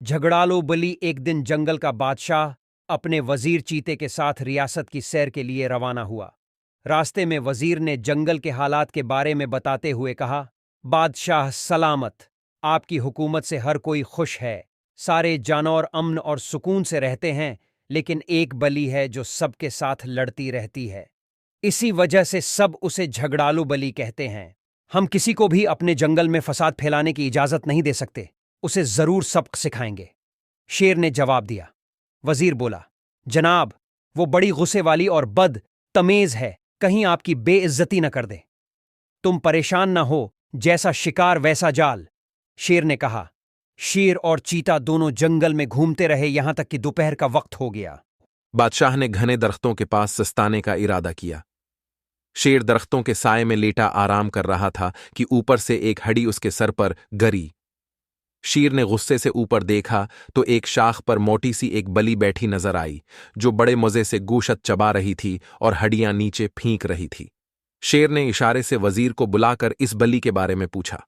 झगड़ालू बली एक दिन जंगल का बादशाह अपने वजीर चीते के साथ रियासत की सैर के लिए रवाना हुआ। रास्ते में वजीर ने जंगल के हालात के बारे में बताते हुए कहा, बादशाह सलामत, आपकी हुकूमत से हर कोई खुश है, सारे जानवर अमन और सुकून से रहते हैं, लेकिन एक बली है जो सबके साथ लड़ती रहती है। इसी वजह से सब उसे झगड़ालू बली कहते हैं। हम किसी को भी अपने जंगल में फसाद फैलाने की इजाजत नहीं दे सकते, उसे जरूर सबक सिखाएंगे। शेर ने जवाब दिया। वजीर बोला, जनाब, वो बड़ी गुस्से वाली और बद तमेज है, कहीं आपकी बेइज्जती न कर दे। तुम परेशान न हो, जैसा शिकार वैसा जाल। शेर ने कहा। शेर और चीता दोनों जंगल में घूमते रहे यहां तक कि दोपहर का वक्त हो गया। बादशाह ने घने दरख्तों के पास सस्ताने का इरादा किया। शेर दरख्तों के साए में लेटा आराम कर रहा था कि ऊपर से एक हड्डी उसके सर पर गरी। शेर ने गुस्से से ऊपर देखा तो एक शाख पर मोटी सी एक बली बैठी नजर आई, जो बड़े मजे से गोशत चबा रही थी और हड्डियां नीचे फींक रही थी। शेर ने इशारे से वजीर को बुलाकर इस बली के बारे में पूछा।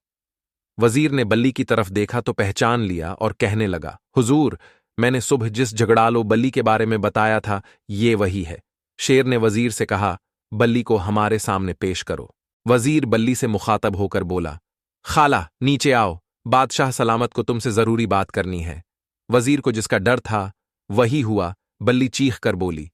वजीर ने बली की तरफ देखा तो पहचान लिया और कहने लगा, हुजूर, मैंने सुबह जिस झगड़ालो बली के बारे में बताया था, ये वही है। शेर ने वजीर से कहा, बली को हमारे सामने पेश करो। वजीर बल्ली से मुखातब होकर बोला, खाला, नीचे आओ, बादशाह सलामत को तुमसे जरूरी बात करनी है। वजीर को जिसका डर था वही हुआ। बल्ली चीख कर बोली,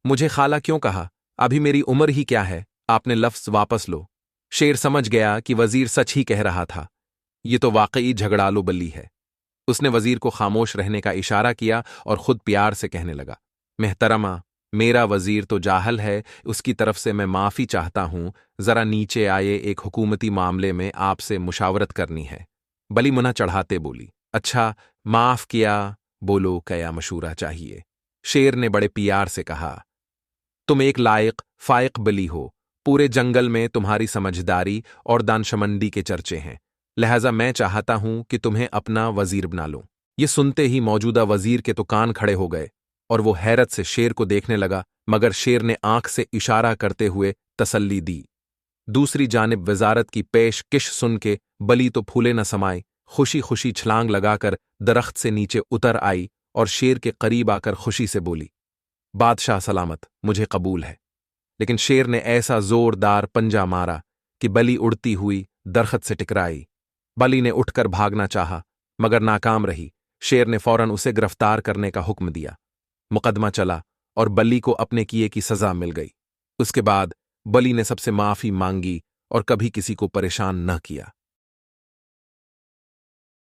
मुझे खाला क्यों कहा? अभी मेरी उम्र ही क्या है, आपने लफ्ज वापस लो। शेर समझ गया कि वजीर सच ही कह रहा था, ये तो वाकई झगड़ालो बल्ली है। उसने वजीर को खामोश रहने का इशारा किया और खुद प्यार से कहने लगा, मेहतरमा, मेरा वजीर तो जाहल है, उसकी तरफ से मैं माफी चाहता हूं, जरा नीचे आए, एक हुकूमती मामले में आपसे मुशावरत करनी है। बली मुना चढ़ाते बोली, अच्छा, माफ किया, बोलो क्या मशूरा चाहिए। शेर ने बड़े प्यार से कहा, तुम एक लायक फायक बली हो, पूरे जंगल में तुम्हारी समझदारी और दानशमंदी के चर्चे हैं, लिहाजा मैं चाहता हूं कि तुम्हें अपना वजीर बना लूं। ये सुनते ही मौजूदा वजीर के तो कान खड़े हो गए और वो हैरत से शेर को देखने लगा, मगर शेर ने आंख से इशारा करते हुए तसल्ली दी। दूसरी जानिब वजारत की पेशकश सुन के बली तो फूले न समाए, खुशी खुशी छलांग लगाकर दरख्त से नीचे उतर आई और शेर के करीब आकर खुशी से बोली, बादशाह सलामत, मुझे कबूल है। लेकिन शेर ने ऐसा जोरदार पंजा मारा कि बली उड़ती हुई दरख्त से टकराई। बली ने उठकर भागना चाहा, मगर नाकाम रही। शेर ने फौरन उसे गिरफ्तार करने का हुक्म दिया। मुकदमा चला और बली को अपने किए की सजा मिल गई। उसके बाद बली ने सबसे माफी मांगी और कभी किसी को परेशान न किया।